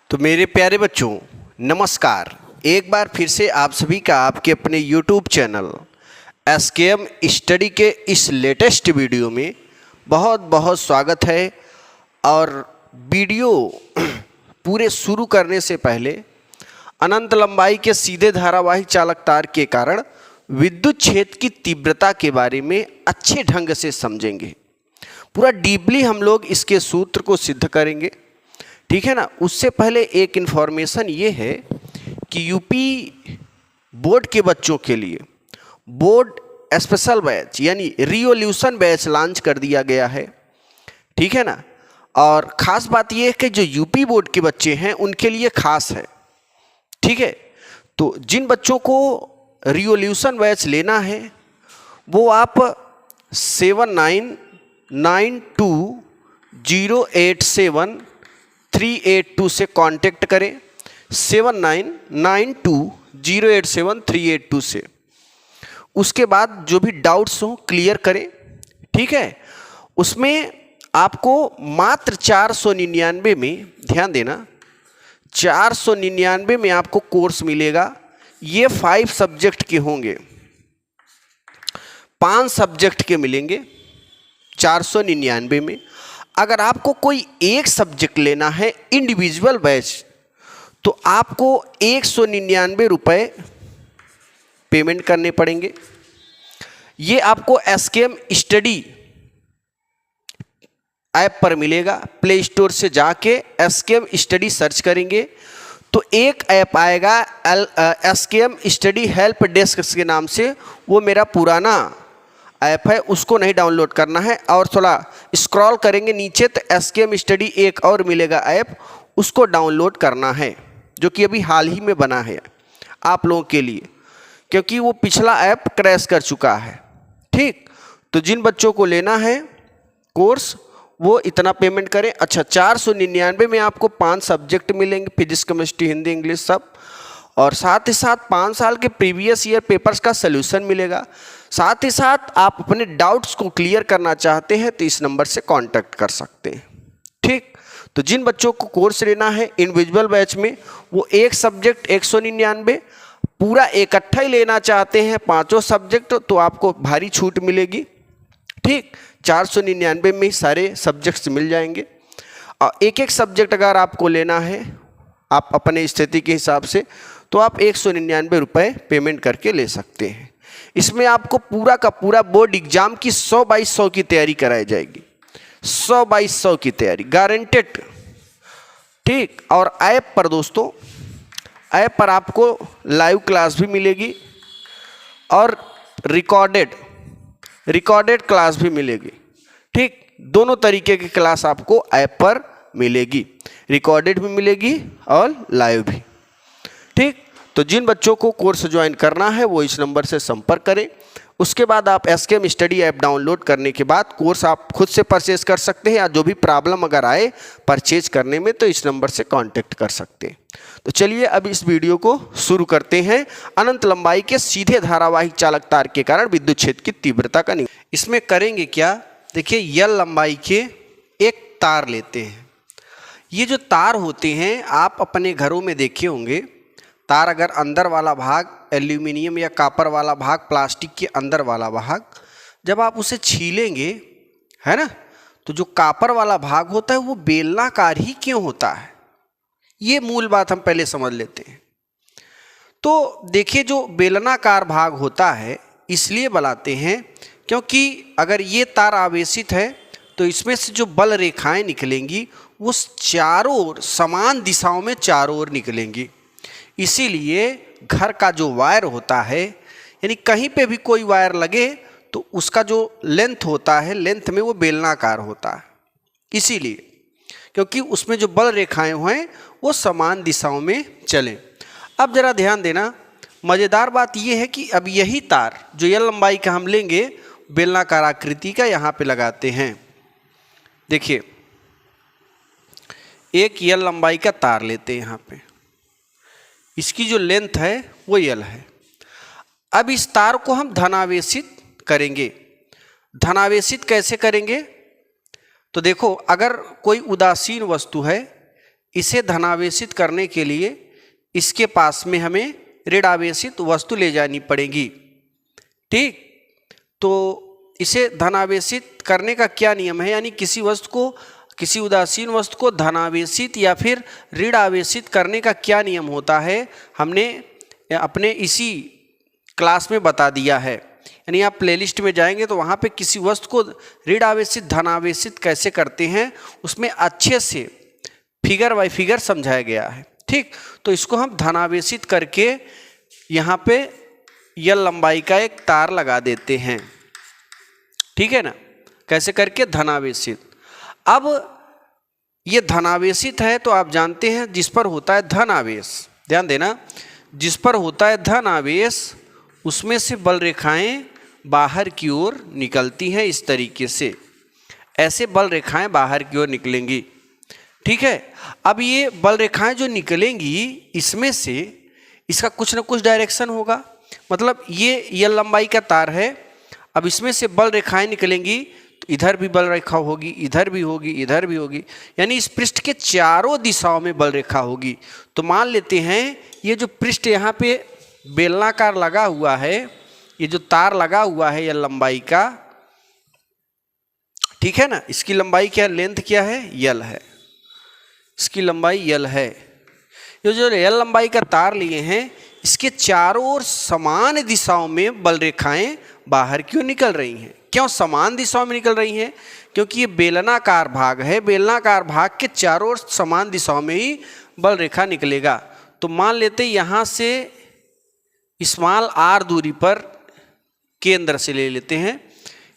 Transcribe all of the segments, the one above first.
तो मेरे प्यारे बच्चों नमस्कार। एक बार फिर से आप सभी का आपके अपने YouTube चैनल SKM स्टडी के इस लेटेस्ट वीडियो में बहुत बहुत स्वागत है। और वीडियो पूरे शुरू करने से पहले अनंत लंबाई के सीधे धारावाही चालक तार के कारण विद्युत क्षेत्र की तीव्रता के बारे में अच्छे ढंग से समझेंगे। पूरा डीपली हम लोग इसके सूत्र को सिद्ध करेंगे, ठीक है ना। उससे पहले एक इन्फॉर्मेशन ये है कि यूपी बोर्ड के बच्चों के लिए बोर्ड स्पेशल बैच यानी रिवोल्यूशन बैच लॉन्च कर दिया गया है, ठीक है ना। और ख़ास बात ये है कि जो यूपी बोर्ड के बच्चे हैं उनके लिए ख़ास है, ठीक है। तो जिन बच्चों को रिवोल्यूशन बैच लेना है वो आप 7992087382 से कांटेक्ट करें। 7992087382 से। उसके बाद जो भी डाउट्स हो क्लियर करें, ठीक है। उसमें आपको मात्र 499 में, ध्यान देना, 499 में आपको कोर्स मिलेगा। ये 5 सब्जेक्ट के होंगे, 5 सब्जेक्ट के मिलेंगे 499 में। अगर आपको कोई एक सब्जेक्ट लेना है इंडिविजुअल बैच तो आपको 199 रुपये पेमेंट करने पड़ेंगे। ये आपको SKM स्टडी ऐप पर मिलेगा। प्ले स्टोर से जाके SKM स्टडी सर्च करेंगे तो एक ऐप आएगा SKM स्टडी हेल्प डेस्क के नाम से। वो मेरा पुराना ऐप है, उसको नहीं डाउनलोड करना है। और थोड़ा स्क्रॉल करेंगे नीचे तो SKM स्टडी एक और मिलेगा ऐप, उसको डाउनलोड करना है, जो कि अभी हाल ही में बना है आप लोगों के लिए, क्योंकि वो पिछला ऐप क्रैश कर चुका है, ठीक। तो जिन बच्चों को लेना है कोर्स वो इतना पेमेंट करें। अच्छा, 499 में आपको 5 सब्जेक्ट मिलेंगे, फिजिक्स केमिस्ट्री हिंदी इंग्लिश सब। और साथ ही साथ 5 साल के प्रीवियस ईयर पेपर्स का सलूशन मिलेगा। साथ ही साथ आप अपने डाउट्स को क्लियर करना चाहते हैं तो इस नंबर से कांटेक्ट कर सकते हैं, ठीक। तो जिन बच्चों को कोर्स लेना है इंडिविजुअल बैच में वो एक सब्जेक्ट 199, पूरा इकट्ठा ही लेना चाहते हैं 5 सब्जेक्ट तो आपको भारी छूट मिलेगी, ठीक। 499 में ही सारे सब्जेक्ट्स मिल जाएंगे। और एक एक सब्जेक्ट अगर आपको लेना है आप अपने स्थिति के हिसाब से तो आप 199 रुपये पेमेंट करके ले सकते हैं। इसमें आपको पूरा का पूरा बोर्ड एग्जाम की 100 बाई 100 की तैयारी कराई जाएगी, 100 बाई 100 की तैयारी गारंटेड, ठीक। और ऐप पर दोस्तों, ऐप पर आपको लाइव क्लास भी मिलेगी और रिकॉर्डेड क्लास भी मिलेगी, ठीक। दोनों तरीके की क्लास आपको ऐप पर मिलेगी, रिकॉर्डेड भी मिलेगी और लाइव भी, ठीक। तो जिन बच्चों को कोर्स ज्वाइन करना है वो इस नंबर से संपर्क करें। उसके बाद आप SKM स्टडी ऐप डाउनलोड करने के बाद कोर्स आप खुद से परचेज कर सकते हैं, या जो भी प्रॉब्लम अगर आए परचेज करने में तो इस नंबर से कांटेक्ट कर सकते हैं। तो चलिए अब इस वीडियो को शुरू करते हैं। अनंत लंबाई के सीधे धारावाही चालक तार के कारण विद्युत क्षेत्र की तीव्रता का नियम। इसमें करेंगे क्या, देखिए L लंबाई के एक तार लेते हैं। ये जो तार होते हैं आप अपने घरों में देखे होंगे, तार अगर अंदर वाला भाग एल्यूमिनियम या कॉपर वाला भाग, प्लास्टिक के अंदर वाला भाग, जब आप उसे छीलेंगे, है ना, तो जो कॉपर वाला भाग होता है वो बेलनाकार ही क्यों होता है, ये मूल बात हम पहले समझ लेते हैं। तो देखिए जो बेलनाकार भाग होता है इसलिए बनाते हैं क्योंकि अगर ये तार आवेशित है तो इसमें से जो बल रेखाएं निकलेंगी वो चारों ओर समान दिशाओं में चारों ओर निकलेंगी। इसीलिए घर का जो वायर होता है, यानी कहीं पे भी कोई वायर लगे तो उसका जो लेंथ होता है, लेंथ में वो बेलनाकार होता है, इसीलिए, क्योंकि उसमें जो बल रेखाएं हैं वो समान दिशाओं में चलें। अब जरा ध्यान देना, मज़ेदार बात ये है कि अब यही तार जो L लंबाई का हम लेंगे बेलनाकार आकृति का यहाँ पे लगाते हैं। देखिए एक L लंबाई का तार लेते हैं यहाँ पे, इसकी जो लेंथ है वो L है। अब इस तार को हम धनावेशित करेंगे। धनावेशित कैसे करेंगे, तो देखो अगर कोई उदासीन वस्तु है इसे धनावेशित करने के लिए इसके पास में हमें ऋणावेशित वस्तु ले जानी पड़ेगी। ठीक, तो इसे धनावेशित करने का क्या नियम है, यानी किसी वस्तु को, किसी उदासीन वस्तु को धनावेशित या फिर ऋण आवेशित करने का क्या नियम होता है, हमने अपने इसी क्लास में बता दिया है। यानी आप प्लेलिस्ट में जाएंगे तो वहाँ पे किसी वस्तु को ऋण आवेशित धनावेशित कैसे करते हैं उसमें अच्छे से फिगर बाय फिगर समझाया गया है। ठीक, तो इसको हम धनावेशित करके यहाँ पे यल लंबाई का एक तार लगा देते हैं। ठीक है ना, कैसे करके, धनावेशित। अब ये धनावेशित है तो आप जानते हैं जिस पर होता है धन आवेश, ध्यान देना, जिस पर होता है धन आवेश उसमें से बल रेखाएं बाहर की ओर निकलती हैं। इस तरीके से ऐसे बल रेखाएं बाहर की ओर निकलेंगी। ठीक है, अब ये बल रेखाएं जो निकलेंगी इसमें से इसका कुछ ना कुछ डायरेक्शन होगा, मतलब ये यल लंबाई का तार है। अब इसमें से बल रेखाएं निकलेंगी तो इधर भी बल रेखा होगी, इधर भी होगी, इधर भी होगी, यानी इस पृष्ठ के चारों दिशाओं में बल रेखा होगी। तो मान लेते हैं ये जो पृष्ठ यहाँ पे बेलनाकार लगा हुआ है, ये जो तार लगा हुआ है यल लंबाई का, ठीक है ना, इसकी लंबाई क्या, लेंथ क्या है, यल है, इसकी लंबाई यल है। ये जो यल लंबाई का तार लिए हैं इसके चारों ओर समान दिशाओं में बल रेखाएं बाहर क्यों निकल रही हैं। क्यों समान दिशाओं में निकल रही हैं, क्योंकि ये बेलनाकार भाग है, बेलनाकार भाग के चारों ओर समान दिशाओं में ही बल रेखा निकलेगा। तो मान लेते यहाँ से स्मॉल आर दूरी पर, केंद्र से ले लेते हैं,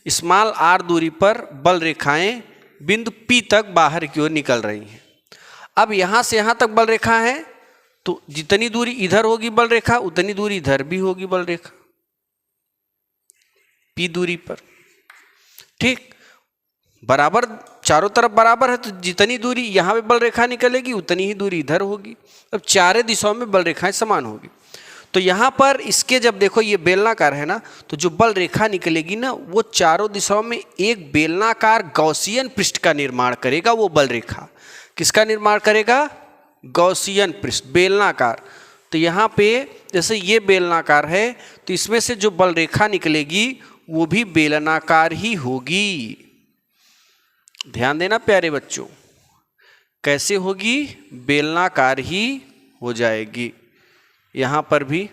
स्मॉल आर दूरी पर बल रेखाएं बिंदु P तक बाहर की ओर निकल रही हैं। अब यहाँ से यहाँ तक बल रेखा है तो जितनी दूरी इधर होगी बल रेखा उतनी दूरी इधर भी होगी बल रेखा P दूरी पर। ठीक, बराबर, चारों तरफ बराबर है तो जितनी दूरी यहाँ पे बल रेखा निकलेगी उतनी ही दूरी इधर होगी। अब चारों दिशाओं में बल रेखाएं समान होगी। तो यहाँ पर इसके जब देखो ये बेलनाकार है ना, तो जो बल रेखा निकलेगी ना वो चारों दिशाओं में एक बेलनाकार गॉसियन पृष्ठ का निर्माण करेगा। वो बल रेखा किसका निर्माण करेगा, गॉसियन पृष्ठ, बेलनाकार। तो यहाँ पे जैसे ये बेलनाकार है तो इसमें से जो बल रेखा निकलेगी वो भी बेलनाकार ही होगी। ध्यान देना प्यारे बच्चों, कैसे होगी, बेलनाकार ही हो जाएगी। यहाँ पर भी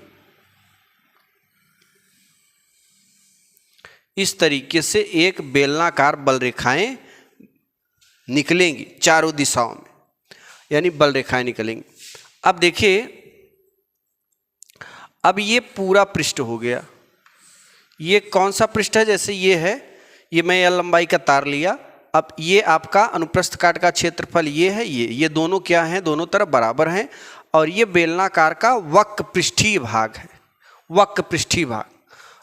इस तरीके से एक बेलनाकार बल रेखाएं निकलेंगी चारों दिशाओं में, यानी बल रेखाएं निकलेंगी। अब देखिए, अब ये पूरा पृष्ठ हो गया। ये कौन सा पृष्ठ है, जैसे ये है, ये मैं यल लंबाई का तार लिया। अब ये आपका अनुप्रस्थ काट का क्षेत्रफल ये है, ये दोनों क्या हैं, दोनों तरफ बराबर हैं। और ये बेलनाकार का वक्र पृष्ठीय भाग है, वक्र पृष्ठीय भाग,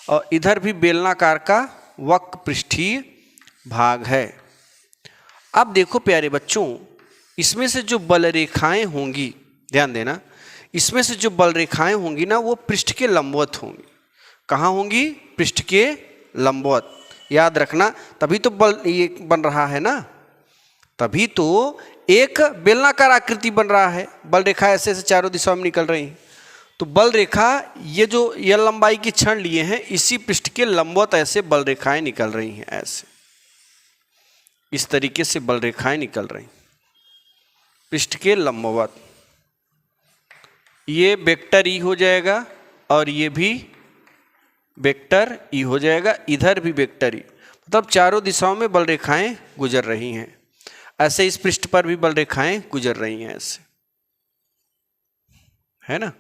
और इधर भी बेलनाकार का वक्र पृष्ठीय भाग है। अब देखो प्यारे बच्चों, इसमें से जो बल रेखाएं होंगी, ध्यान देना, इसमें से जो बल रेखाएं होंगी ना वो पृष्ठ के लंबवत होंगी। कहाँ होंगी, पृष्ठ के लंबवत, याद रखना। तभी तो बल ये बन रहा है ना, तभी तो एक बेलनाकार आकृति बन रहा है। बल रेखा ऐसे ऐसे चारों दिशाओं में निकल रही है। तो बल रेखा, ये जो यल लंबाई की क्षण लिए हैं इसी पृष्ठ के लंबवत ऐसे बल रेखाएं निकल रही हैं, ऐसे इस तरीके से बल रेखाएं निकल रही पृष्ठ के लंबवत। ये वेक्टर ई हो जाएगा और ये भी वेक्टर ई हो जाएगा, इधर भी वेक्टर ई, मतलब चारों दिशाओं में बल रेखाएं गुजर रही हैं। ऐसे इस पृष्ठ पर भी बल रेखाएं गुजर रही हैं, ऐसे है ना,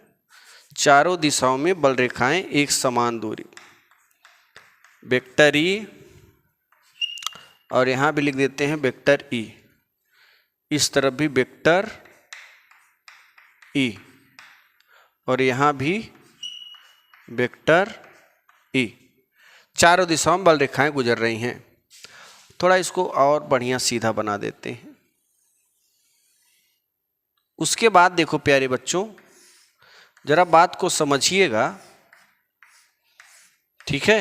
चारों दिशाओं में बल रेखाएं एक समान दूरी, वेक्टर ई, और यहां भी लिख देते हैं वेक्टर ई, इस तरफ भी वेक्टर ई, और यहां भी वेक्टर ई। चारों दिशाओं में बल रेखाएं गुजर रही हैं। थोड़ा इसको और बढ़िया सीधा बना देते हैं। उसके बाद देखो प्यारे बच्चों, जरा बात को समझिएगा, ठीक है।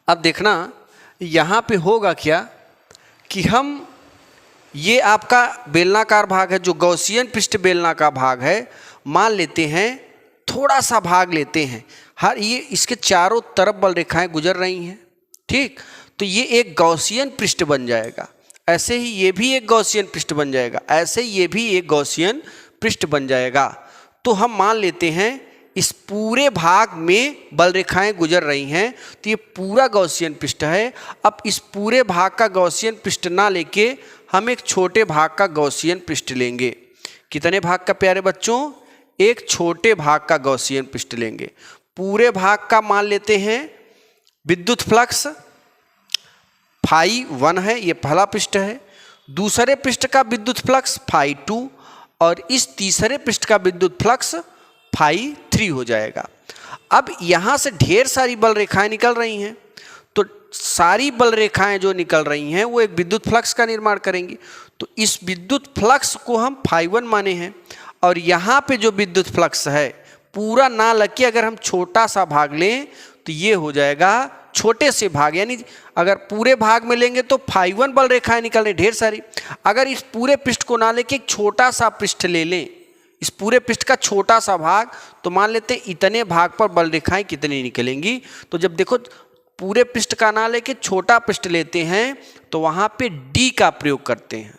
अब देखना यहाँ पे होगा क्या कि हम ये आपका बेलनाकार भाग है, जो गॉसियन पृष्ठ बेलना का भाग है, मान लेते हैं थोड़ा सा भाग लेते हैं, हर ये इसके चारों तरफ बल रेखाएं गुजर रही हैं, ठीक। तो ये एक गॉसियन पृष्ठ बन जाएगा। ऐसे ही ये भी एक गॉसियन पृष्ठ बन जाएगा, ऐसे ये भी एक गॉसियन पृष्ठ बन जाएगा। तो हम मान लेते हैं इस पूरे भाग में बल रेखाएं गुजर रही हैं, तो ये पूरा गॉसियन पृष्ठ है। अब इस पूरे भाग का गॉसियन पृष्ठ ना लेके हम एक छोटे भाग का गॉसियन पृष्ठ लेंगे। कितने भाग का प्यारे बच्चों? एक छोटे भाग का गॉसियन पृष्ठ लेंगे। पूरे भाग का मान लेते हैं विद्युत फ्लक्स φ1 है, ये पहला पृष्ठ है। दूसरे पृष्ठ का विद्युत फ्लक्स φ2 और इस तीसरे पृष्ठ का विद्युत फ्लक्स φ3 हो जाएगा। अब यहाँ से ढेर सारी बल रेखाएं निकल रही हैं, तो सारी बल रेखाएं जो निकल रही हैं वो एक विद्युत फ्लक्स का निर्माण करेंगी। तो इस विद्युत फ्लक्स को हम φ1 माने हैं, और यहाँ पे जो विद्युत फ्लक्स है पूरा ना लग के अगर हम छोटा सा भाग लें तो ये हो जाएगा छोटे से भाग, यानी अगर पूरे भाग में लेंगे तो φ1 बल रेखाएं निकल रही ढेर सारी। अगर इस पूरे पृष्ठ को ना लेके एक छोटा सा पृष्ठ ले लें, इस पूरे पृष्ठ का छोटा सा भाग, तो मान लेते हैं इतने भाग पर बल रेखाएं कितनी निकलेंगी। तो जब देखो पूरे पृष्ठ का ना लेके छोटा पृष्ठ लेते हैं तो वहाँ पे D का प्रयोग करते हैं,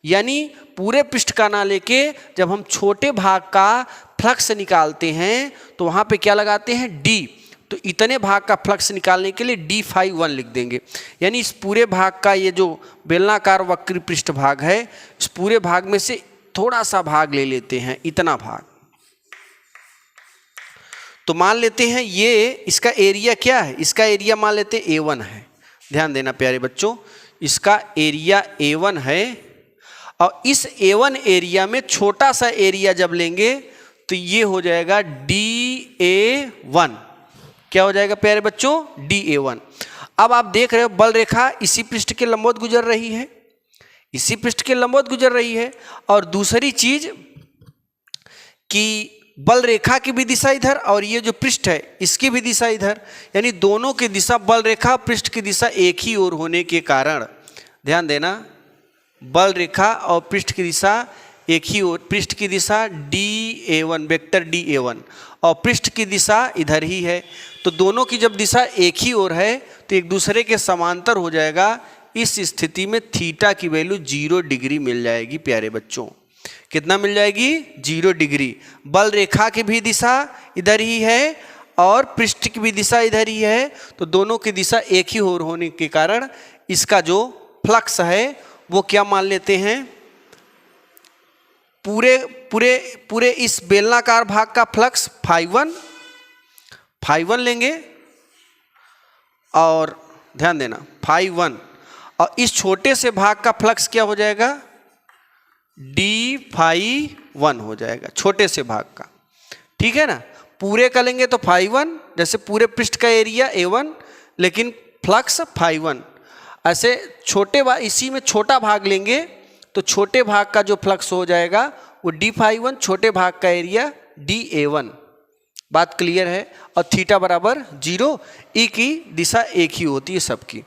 यानी पूरे पृष्ठ का ना लेके जब हम छोटे भाग का फ्लक्स निकालते हैं तो वहाँ पे क्या लगाते हैं? D। तो इतने भाग का फ्लक्स निकालने के लिए dφ1 लिख देंगे, यानी इस पूरे भाग का ये जो बेलनाकार वक्री पृष्ठ भाग है, इस पूरे भाग में से थोड़ा सा भाग ले लेते हैं, इतना भाग। तो मान लेते हैं ये इसका एरिया क्या है? इसका एरिया मान लेते हैं A1 है। ध्यान देना प्यारे बच्चों, इसका एरिया A1 है, और इस A1 एरिया में छोटा सा एरिया जब लेंगे तो ये हो जाएगा DA1। क्या हो जाएगा प्यारे बच्चों? DA1। अब आप देख रहे हो बल रेखा इसी पृष्ठ के लंबवत गुजर रही है, इसी पृष्ठ के लंबवत गुजर रही है। और दूसरी चीज कि बल रेखा की भी दिशा इधर और ये जो पृष्ठ है इसकी भी दिशा इधर, यानी दोनों की दिशा, बल रेखा पृष्ठ की दिशा एक ही ओर होने के कारण, ध्यान देना, बल रेखा और पृष्ठ की दिशा एक ही ओर, पृष्ठ की दिशा DA1 वेक्टर DA1 और पृष्ठ की दिशा इधर ही है। तो दोनों की जब दिशा एक ही ओर है तो एक दूसरे के समांतर हो जाएगा। इस स्थिति में थीटा की वैल्यू 0 डिग्री मिल जाएगी प्यारे बच्चों। कितना मिल जाएगी? 0 डिग्री। बल रेखा की भी दिशा इधर ही है और पृष्ठ की भी दिशा इधर ही है, तो दोनों की दिशा एक ही ओर होने के कारण इसका जो फ्लक्स है वो क्या मान लेते हैं? पूरे इस बेलनाकार भाग का फ्लक्स φ1 लेंगे, और ध्यान देना φ1, और इस छोटे से भाग का फ्लक्स क्या हो जाएगा? dφ1 हो जाएगा, छोटे से भाग का। ठीक है ना? पूरे का लेंगे तो φ1, जैसे पूरे पृष्ठ का एरिया A1 लेकिन फ्लक्स φ1। ऐसे छोटे इसी में छोटा भाग लेंगे तो छोटे भाग का जो फ्लक्स हो जाएगा वो dφ1, छोटे भाग का एरिया dA1। बात क्लियर है? और थीटा बराबर 0, ई की दिशा एक ही होती है सबकी।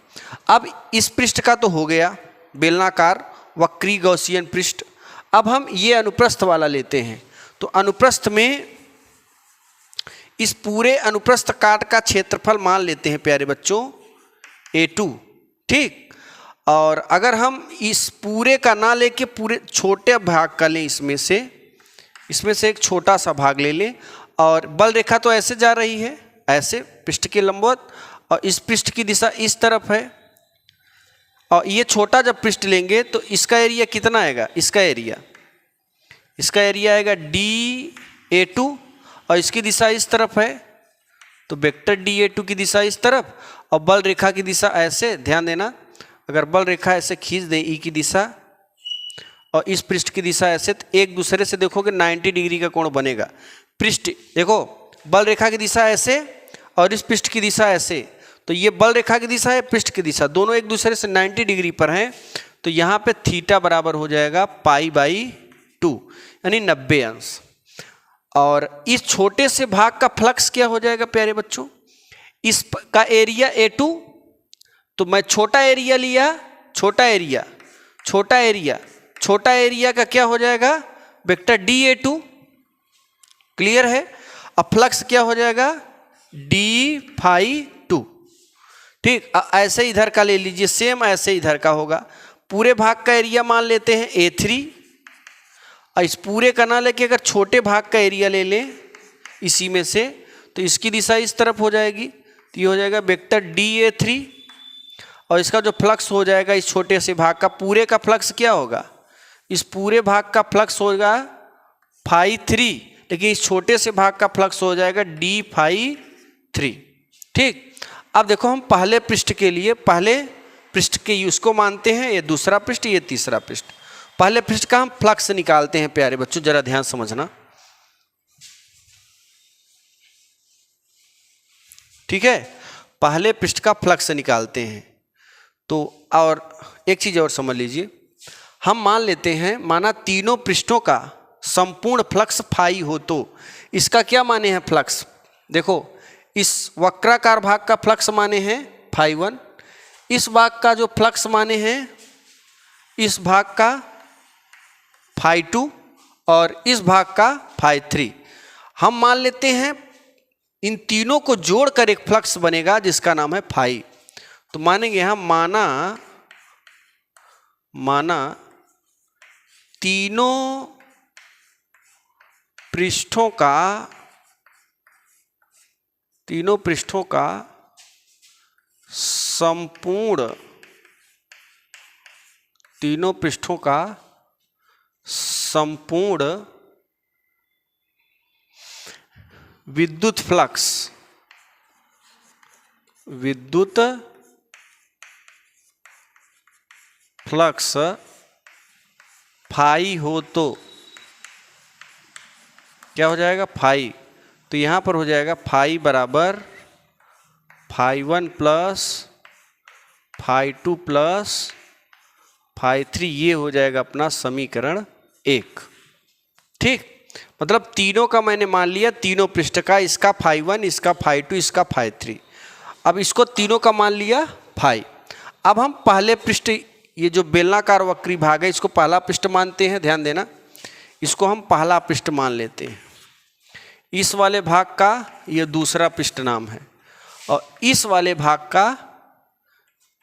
अब इस पृष्ठ का तो हो गया बेलनाकार वक्री गॉसियन पृष्ठ। अब हम ये अनुप्रस्थ वाला लेते हैं। तो अनुप्रस्थ में इस पूरे अनुप्रस्थ काट का क्षेत्रफल मान लेते हैं प्यारे बच्चों A2, ठीक। और अगर हम इस पूरे का ना लेके पूरे छोटे भाग का लें, इसमें से एक छोटा सा भाग ले लें, और बल रेखा तो ऐसे जा रही है, ऐसे पृष्ठ के लंबवत, और इस पृष्ठ की दिशा इस तरफ है, और ये छोटा जब पृष्ठ लेंगे तो इसका एरिया कितना आएगा? इसका एरिया आएगा DA2, और इसकी दिशा इस तरफ है तो वेक्टर DA2 की दिशा इस तरफ, और बल रेखा की दिशा ऐसे। ध्यान देना, अगर बल रेखा ऐसे खींच दें ई की दिशा और इस पृष्ठ की दिशा ऐसे, तो एक दूसरे से देखोगे 90 डिग्री का कोण बनेगा। पृष्ठ देखो, बल रेखा की दिशा ऐसे और इस पृष्ठ की दिशा ऐसे, तो ये बल रेखा की दिशा है, पृष्ठ की दिशा, दोनों एक दूसरे से 90 डिग्री पर हैं। तो यहाँ पे थीटा बराबर हो जाएगा π/2, यानी 90 अंश। और इस छोटे से भाग का फ्लक्स क्या हो जाएगा प्यारे बच्चों? इसका एरिया A2, तो मैं छोटा एरिया लिया, छोटा एरिया, छोटा एरिया का क्या हो जाएगा, वेक्टर dA2, क्लियर है। अब फ्लक्स क्या हो जाएगा, d∅2, ठीक। ऐसे इधर का ले लीजिए, सेम ऐसे इधर का होगा। पूरे भाग का एरिया मान लेते हैं A3, और इस पूरे का ना लेके अगर छोटे भाग का एरिया ले लें इसी में से, तो इसकी दिशा इस तरफ हो जाएगी, तो ये हो जाएगा वेक्टर dA3, और इसका जो फ्लक्स हो जाएगा इस छोटे से भाग का, पूरे का फ्लक्स क्या होगा, इस पूरे भाग का फ्लक्स होगा ∅3, लेकिन इस छोटे से भाग का फ्लक्स हो जाएगा d∅3, ठीक। अब देखो हम पहले पृष्ठ के लिए पहले पृष्ठ के उसको मानते हैं, ये दूसरा पृष्ठ, ये तीसरा पृष्ठ। पहले पृष्ठ का हम फ्लक्स निकालते हैं प्यारे बच्चों, जरा ध्यान समझना, ठीक है। पहले पृष्ठ का फ्लक्स निकालते हैं तो, और एक चीज और समझ लीजिए, हम मान लेते हैं, माना तीनों पृष्ठों का संपूर्ण फ्लक्स फाई हो, तो इसका क्या माने हैं फ्लक्स, देखो इस वक्राकार भाग का फ्लक्स माने हैं ∅1, इस भाग का जो फ्लक्स माने हैं इस भाग का ∅2, और इस भाग का ∅3। हम मान लेते हैं इन तीनों को जोड़कर एक फ्लक्स बनेगा जिसका नाम है फाई। तो मानेंगे हम, माना तीनों पृष्ठों का संपूर्ण विद्युत फ्लक्स फाई हो, तो क्या हो जाएगा, फाई। तो यहां पर हो जाएगा फाई बराबर ∅1 प्लस ∅2 प्लस ∅3, ये हो जाएगा अपना समीकरण 1, ठीक। मतलब तीनों का मैंने मान लिया, तीनों पृष्ठ का, इसका ∅1, इसका ∅2, इसका ∅3। अब इसको तीनों का मान लिया फाई। अब हम पहले पृष्ठ, ये जो बेलनाकार वक्री भाग है इसको पहला पृष्ठ मानते हैं, ध्यान देना, इसको हम पहला पृष्ठ मान लेते हैं। इस वाले भाग का ये दूसरा पृष्ठ नाम है, और इस वाले भाग का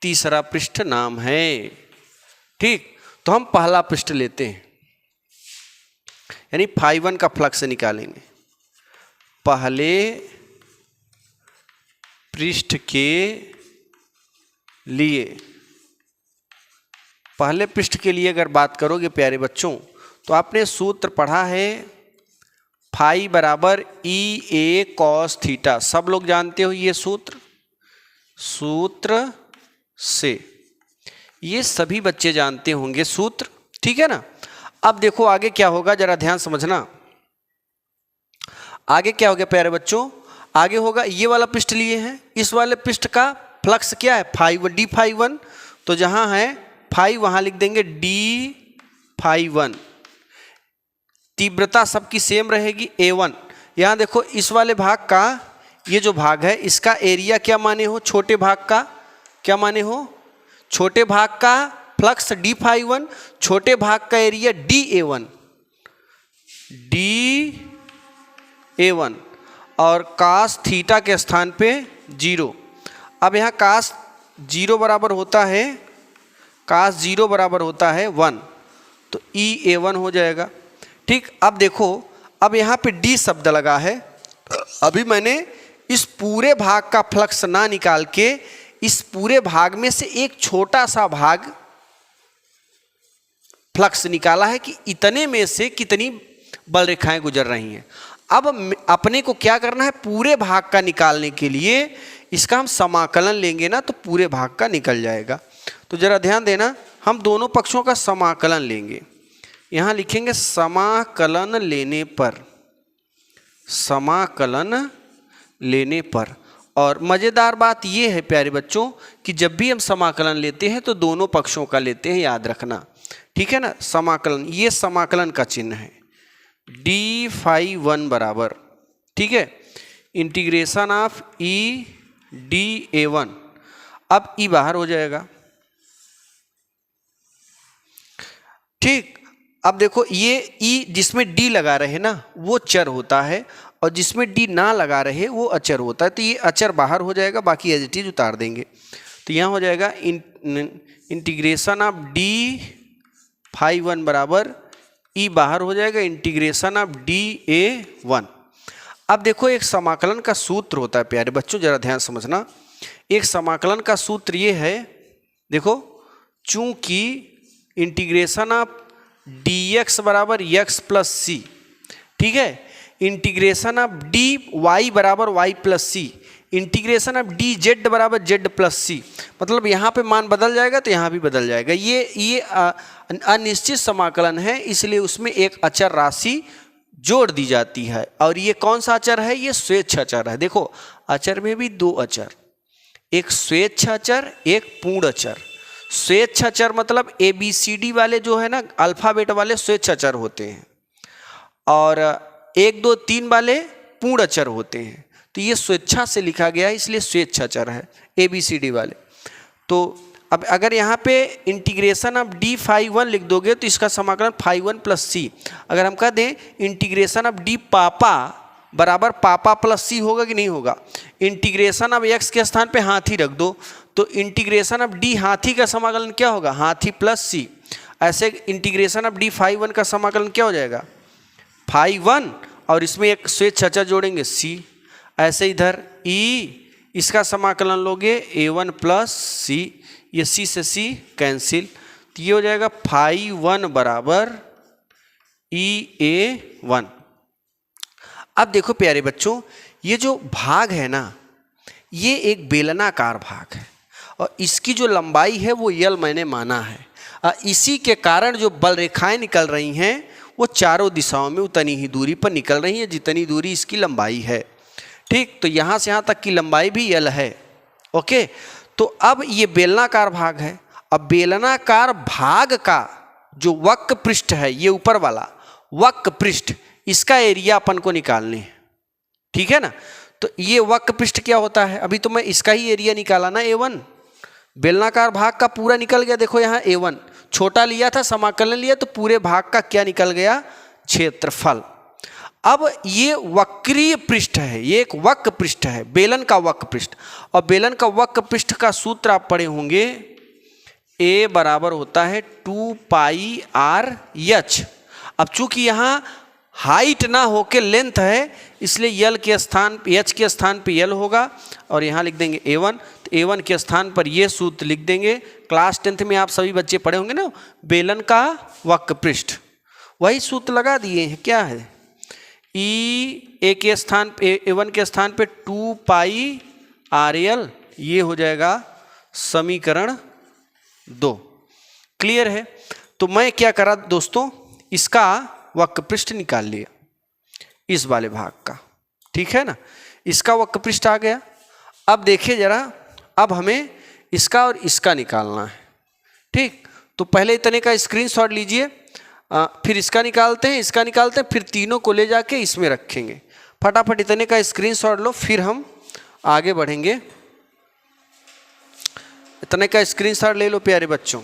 तीसरा पृष्ठ नाम है, ठीक। तो हम पहला पृष्ठ लेते हैं, यानी ∅1 का फ्लक्स निकालेंगे। पहले पृष्ठ के लिए, पहले पृष्ठ के लिए अगर बात करोगे प्यारे बच्चों, तो आपने सूत्र पढ़ा है फाई बराबर EA cos थीटा, सब लोग जानते हो ये सूत्र से, ये सभी बच्चे जानते होंगे सूत्र, ठीक है ना। अब देखो आगे क्या होगा, जरा ध्यान समझना, आगे क्या हो गया प्यारे बच्चों, आगे होगा ये वाला पृष्ठ लिए हैं, इस वाले पृष्ठ का फ्लक्स क्या है d∅1, तो जहां है फाई वहां लिख देंगे d∅1, तीव्रता सबकी सेम रहेगी A1। यहां देखो इस वाले भाग का, ये जो भाग है इसका एरिया क्या माने हो, छोटे भाग का क्या माने हो, छोटे भाग का फ्लक्स d∅1, छोटे भाग का एरिया dA1, और cos थीटा के स्थान पे 0। अब यहाँ cos 0 बराबर होता है 1, तो EA1 हो जाएगा, ठीक। अब देखो, अब यहाँ पे D शब्द लगा है, अभी मैंने इस पूरे भाग का फ्लक्स ना निकाल के इस पूरे भाग में से एक छोटा सा भाग फ्लक्स निकाला है कि इतने में से कितनी बल रेखाएं गुजर रही हैं। अब अपने को क्या करना है, पूरे भाग का निकालने के लिए इसका हम समाकलन लेंगे ना, तो पूरे भाग का निकल जाएगा। तो जरा ध्यान देना, हम दोनों पक्षों का समाकलन लेंगे, यहां लिखेंगे समाकलन लेने पर। और मजेदार बात यह है प्यारे बच्चों कि जब भी हम समाकलन लेते हैं तो दोनों पक्षों का लेते हैं, याद रखना, ठीक है ना। समाकलन, ये समाकलन का चिन्ह है d∅1 बराबर, ठीक है, इंटीग्रेशन ऑफ dA1। अब E बाहर हो जाएगा, ठीक। अब देखो ये ई जिसमें डी लगा रहे ना वो चर होता है, और जिसमें डी ना लगा रहे वो अचर होता है। तो ये अचर बाहर हो जाएगा, बाकी एज इट इज उतार देंगे। तो यहाँ हो जाएगा integration of d phi one बराबर ई बाहर हो जाएगा integration of d A one. अब देखो एक समाकलन का सूत्र होता है प्यारे बच्चों, जरा ध्यान समझना। एक समाकलन का सूत्र ये है, देखो चूंकि इंटीग्रेशन ऑफ डी एक्स बराबर एक्स प्लस सी, ठीक है, इंटीग्रेशन ऑफ डी वाई बराबर y plus c, integration of d z बराबर जेड प्लस सी, मतलब यहाँ पे मान बदल जाएगा तो यहाँ भी बदल जाएगा। ये अनिश्चित समाकलन है, इसलिए उसमें एक अचर राशि जोड़ दी जाती है। और ये कौन सा अचर है? ये स्वेच्छाचर है। देखो अचर में भी दो अचर, एक स्वेच्छाचर एक पूर्ण अचर। स्वेच्छाचर मतलब ABCD वाले जो है ना अल्फाबेट वाले स्वेच्छाचर होते हैं, और 1 2 3 वाले पूर्ण अचर होते हैं। तो ये स्वेच्छा से लिखा गया है इसलिए स्वेच्छाचर है ABCD वाले। तो अब अगर यहाँ पे integration of d phi one लिख दोगे तो इसका समाकलन फाई वन प्लस सी। अगर हम कह दें इंटीग्रेशन ऑफ डी पापा बराबर पापा प्लस सी होगा कि नहीं होगा? इंटीग्रेशन ऑफ एक्स के स्थान पे हाथी रख दो तो इंटीग्रेशन ऑफ डी हाथी का समाकलन क्या होगा? हाथी प्लस सी। ऐसे integration of d phi one का समाकलन क्या हो जाएगा? फाई वन, और इसमें एक स्वेच्छाचर जोड़ेंगे सी। ऐसे इधर ई इसका समाकलन लोगे ए वन प्लस सी, ये सी से सी कैंसिल, तो ये हो जाएगा फाई वन बराबर ई ए वन। अब देखो प्यारे बच्चों, ये जो भाग है ना ये एक बेलनाकार भाग है, और इसकी जो लंबाई है वो यल मैंने माना है। इसी के कारण जो बल रेखाएं निकल रही हैं वो चारों दिशाओं में उतनी ही दूरी पर निकल रही हैं जितनी दूरी इसकी लंबाई है। ठीक, तो यहाँ से यहाँ तक की लंबाई भी यल है। ओके, तो अब ये बेलनाकार भाग है। अब बेलनाकार भाग का जो वक्र पृष्ठ है, ये ऊपर वाला वक्र पृष्ठ, इसका एरिया अपन को निकालने है, ठीक है ना। तो ये वक्र पृष्ठ क्या होता है? अभी तो मैं इसका ही एरिया निकाला ना, A1। बेलनाकार भाग का पूरा निकल गया। देखो यहाँ A1 छोटा लिया था, समाकलन लिया, तो पूरे भाग का क्या निकल गया? क्षेत्रफल। अब ये वक्रीय पृष्ठ है, ये एक वक्र पृष्ठ है, बेलन का वक्र पृष्ठ। और बेलन का वक्र पृष्ठ का सूत्र आप पढ़े होंगे, A बराबर होता है 2 पाई आर एच। अब चूंकि यहाँ हाइट ना होके लेंथ है, इसलिए यल के स्थान एच के स्थान पे यल होगा, और यहाँ लिख देंगे A1। तो A1 के स्थान पर ये सूत्र लिख देंगे। क्लास 10th में आप सभी बच्चे पढ़े होंगे ना, बेलन का वक्र पृष्ठ, वही सूत्र लगा दिए हैं। क्या है? ए के स्थान A1 के स्थान पे 2 पाई आर एल, ये हो जाएगा समीकरण 2। क्लियर है? तो मैं क्या करा दोस्तों, इसका वक्र पृष्ठ निकाल लिया इस वाले भाग का, ठीक है ना। इसका वक्र पृष्ठ आ गया। अब देखिए जरा, अब हमें इसका और इसका निकालना है। ठीक, तो पहले इतने का स्क्रीनशॉट लीजिए, फिर इसका निकालते हैं, इसका निकालते हैं, फिर तीनों को ले जाके इसमें रखेंगे। फटाफट इतने का स्क्रीनशॉट लो, फिर हम आगे बढ़ेंगे। इतने का स्क्रीनशॉट ले लो प्यारे बच्चों।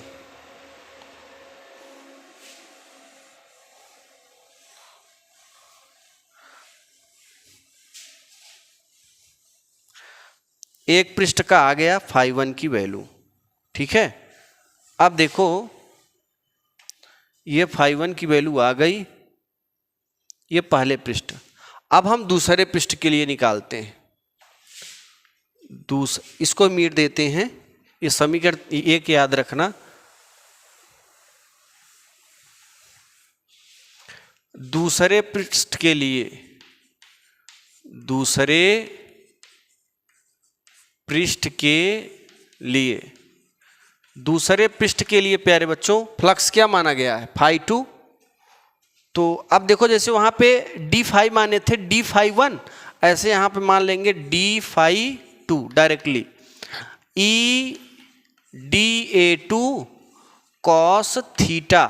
एक पृष्ठ का आ गया फाई वन की वैल्यू, ठीक है। अब देखो ये फाई वन की वैल्यू आ गई, ये पहले पृष्ठ। अब हम दूसरे पृष्ठ के लिए निकालते हैं। इसको मीट देते हैं, ये समीकरण एक याद रखना। दूसरे पृष्ठ के लिए, दूसरे पृष्ठ के लिए, दूसरे पृष्ठ के लिए प्यारे बच्चों फ्लक्स क्या माना गया है? फाई 2। तो अब देखो जैसे वहां पे डी फाई माने थे डी फाई 1, ऐसे यहां पे मान लेंगे d phi 2 directly. E d A 2 cos theta,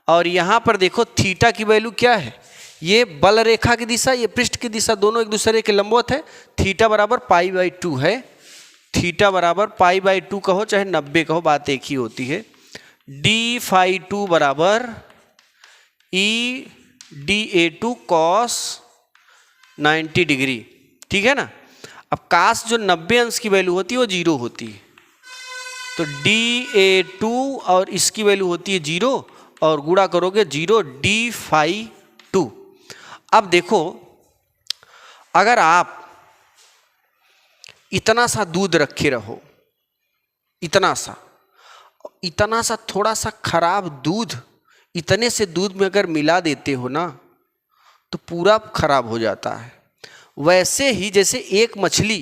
और यहां पर देखो थीटा की वैल्यू क्या है? ये बल रेखा की दिशा, ये पृष्ठ की दिशा, दोनों एक दूसरे के लंबवत है। थीटा बराबर पाई बाई 2 है। थीटा बराबर पाई बाई 2 कहो चाहे 90 कहो, बात एक ही होती है। डी फाई टू बराबर E d A two cos 90 degree, ठीक है ना। अब काश जो 90 अंश की वैल्यू होती है वो 0 होती है, तो डी ए टू और इसकी वैल्यू होती है 0 और गुणा करोगे 0 डी फाई टू। अब देखो अगर आप इतना सा दूध रखे रहो, इतना सा थोड़ा सा खराब दूध इतने से दूध में अगर मिला देते हो ना तो पूरा खराब हो जाता है। वैसे ही जैसे एक मछली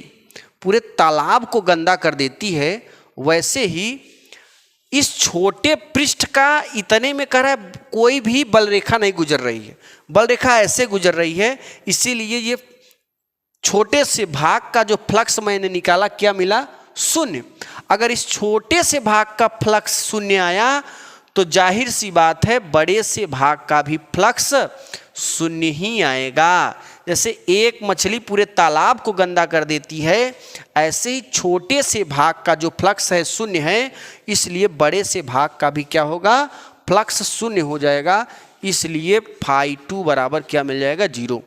पूरे तालाब को गंदा कर देती है, वैसे ही इस छोटे पृष्ठ का इतने में कर कोई भी बल रेखा नहीं गुजर रही है, बल रेखा ऐसे गुजर रही है। इसीलिए ये छोटे से भाग का जो फ्लक्स मैंने निकाला क्या मिला? शून्य। अगर इस छोटे से भाग का फ्लक्स शून्य आया तो जाहिर सी बात है बड़े से भाग का भी फ्लक्स शून्य ही आएगा। जैसे एक मछली पूरे तालाब को गंदा कर देती है, ऐसे ही छोटे से भाग का जो फ्लक्स है शून्य है, इसलिए बड़े से भाग का भी क्या होगा? फ्लक्स शून्य हो जाएगा। इसलिए फाई टू बराबर क्या मिल जाएगा? 0।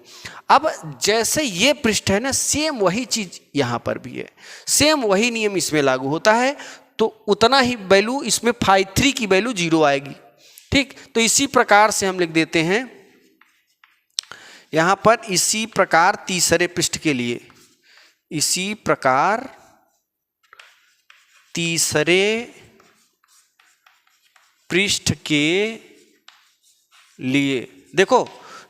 अब जैसे ये पृष्ठ है ना, सेम वही चीज यहाँ पर भी है, सेम वही नियम इसमें लागू होता है, तो उतना ही वैल्यू इसमें फाई 3 की वैल्यू 0 आएगी। ठीक, तो इसी प्रकार से हम लिख देते हैं यहाँ पर, इसी प्रकार तीसरे पृष्ठ के लिए, इसी प्रकार तीसरे पृष्ठ के लिए देखो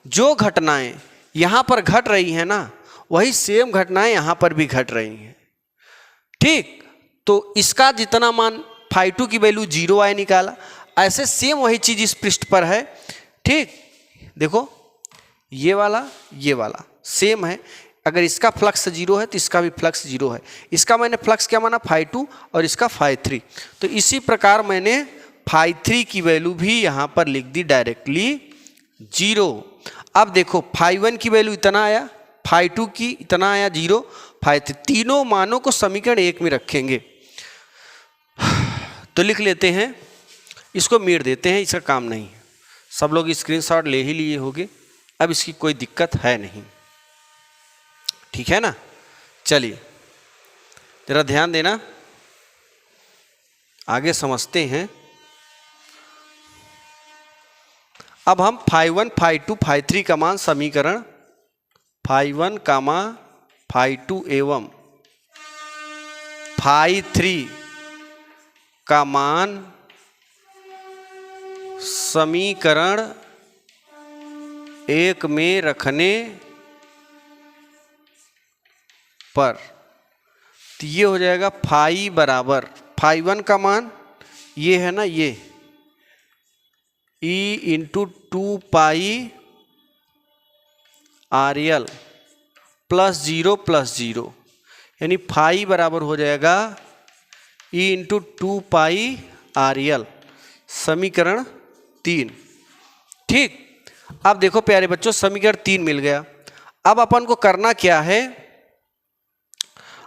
जो घटनाएं यहाँ पर घट रही है ना, वही सेम घटनाएं यहाँ पर भी घट रही हैं। ठीक, तो इसका जितना मान फाई टू की वैल्यू 0 आए निकाला, ऐसे सेम वही चीज इस पृष्ठ पर है। ठीक, देखो ये वाला सेम है। अगर इसका फ्लक्स 0 है तो इसका भी फ्लक्स 0 है। इसका मैंने फ्लक्स क्या माना? फाई 2 और इसका फाई 3। तो इसी प्रकार मैंने फाई 3 की वैल्यू भी यहाँ पर लिख दी डायरेक्टली 0। अब देखो फाई 1 की वैल्यू इतना आया, फाई 2 की इतना आया 0, फाई 3, तीनों मानों को समीकरण 1 में रखेंगे। तो लिख लेते हैं, इसको मिट देते हैं, इसका काम नहीं है। सब लोग स्क्रीनशॉट ले ही लिए होंगे, अब इसकी कोई दिक्कत है नहीं, ठीक है ना। चलिए जरा ध्यान देना, आगे समझते हैं। अब हम फाई 1, फाई 2, फाई 3 का मान समीकरण फाई 1, फाई 2 एवं फाई 3 का मान समीकरण 1 में रखने पर तो ये हो जाएगा फाई बराबर, फाई 1 का मान ये है ना, ये ई इंटू 2 पाई आर एल प्लस 0 यानी फाई बराबर हो जाएगा ई इंटू 2 पाई आर एल, समीकरण 3। ठीक, अब देखो प्यारे बच्चों समीकरण 3 मिल गया। अब अपन को करना क्या है?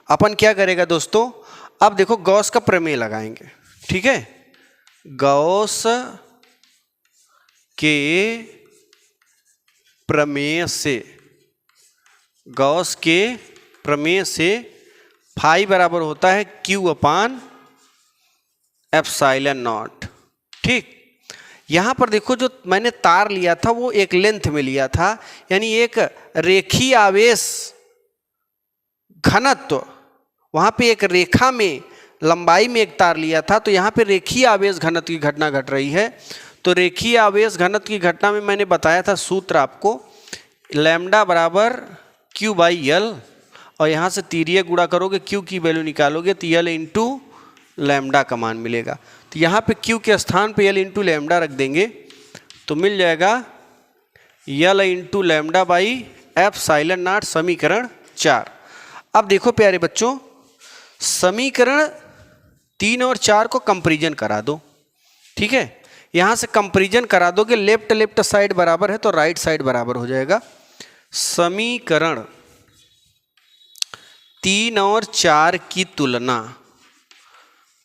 अपन क्या करेगा दोस्तों? अब देखो गॉस का प्रमेय लगाएंगे। ठीक है, गॉस के प्रमेय से, गॉस के प्रमेय से फाई बराबर होता है Q अपान एप्सिलॉन नॉट। ठीक, यहाँ पर देखो जो मैंने तार लिया था वो एक लेंथ में लिया था, यानी एक रेखीय आवेश घनत्व, वहाँ पे एक रेखा में लंबाई में एक तार लिया था, तो यहाँ पे रेखीय आवेश घनत्व की घटना घट रही है। तो रेखीय आवेश घनत्व की घटना में मैंने बताया था सूत्र आपको, लैम्डा बराबर Q बाई L, और यहाँ से तीरिये गुणा करोगे Q की वैल्यू निकालोगे तो L इंटू लैम्डा का मान मिलेगा। तो यहाँ पे Q के स्थान पे L इंटू लैम्डा रख देंगे तो मिल जाएगा L into lambda by epsilon not, समीकरण 4। अब देखो प्यारे बच्चों, समीकरण 3 और 4 को कंपैरिजन करा दो। ठीक है, यहाँ से कंपैरिजन करा दोगे, लेफ्ट साइड बराबर है तो राइट साइड बराबर हो जाएगा। समीकरण 3 और 4 की तुलना,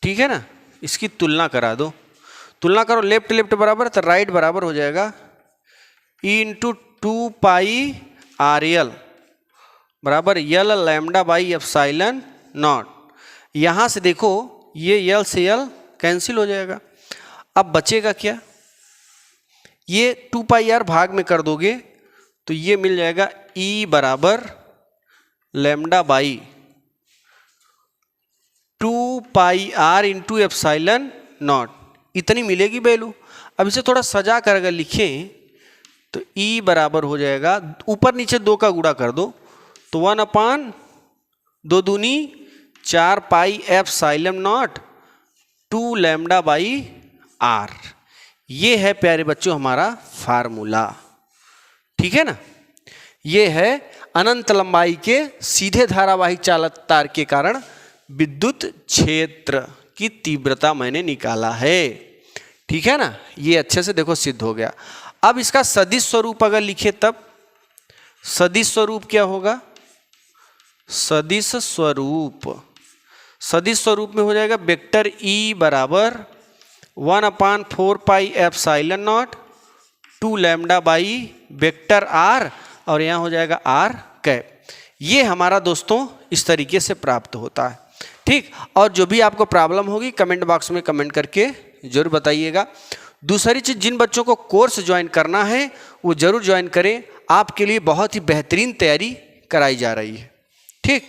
ठीक है ना, इसकी तुलना करा दो। तुलना करो, लेफ्ट लेफ्ट बराबर तो राइट बराबर हो जाएगा ई इंटू 2πr_l बराबर यल लैम्डा बाई एप्सिलॉन नॉट। यहाँ से देखो ये यल से यल कैंसिल हो जाएगा। अब बचेगा क्या, ये 2πr भाग में कर दोगे तो ये मिल जाएगा E बराबर lambda by 2πr into epsilon not, इतनी मिलेगी वैल्यू। अब इसे थोड़ा सजा कर अगर लिखें तो E बराबर हो जाएगा, ऊपर नीचे 2 का गुणा कर दो तो 1/2 दूनी 4π epsilon naught 2 lambda by r। ये है प्यारे बच्चों हमारा फार्मूला, ठीक है ना। ये है अनंत लंबाई के सीधे धारावाहिक चालक तार के कारण विद्युत क्षेत्र की तीव्रता मैंने निकाला है, ठीक है ना। ये अच्छे से देखो सिद्ध हो गया। अब इसका सदिश स्वरूप अगर लिखे तब सदिश स्वरूप क्या होगा, सदिश स्वरूप में हो जाएगा वेक्टर E बराबर 1/4π epsilon naught 2 lambda by vector R और यहाँ हो जाएगा r कैप। ये हमारा दोस्तों इस तरीके से प्राप्त होता है, ठीक। और जो भी आपको प्रॉब्लम होगी कमेंट बॉक्स में कमेंट करके जरूर बताइएगा। दूसरी चीज़, जिन बच्चों को कोर्स ज्वाइन करना है वो जरूर ज्वाइन करें, आपके लिए बहुत ही बेहतरीन तैयारी कराई जा रही है, ठीक।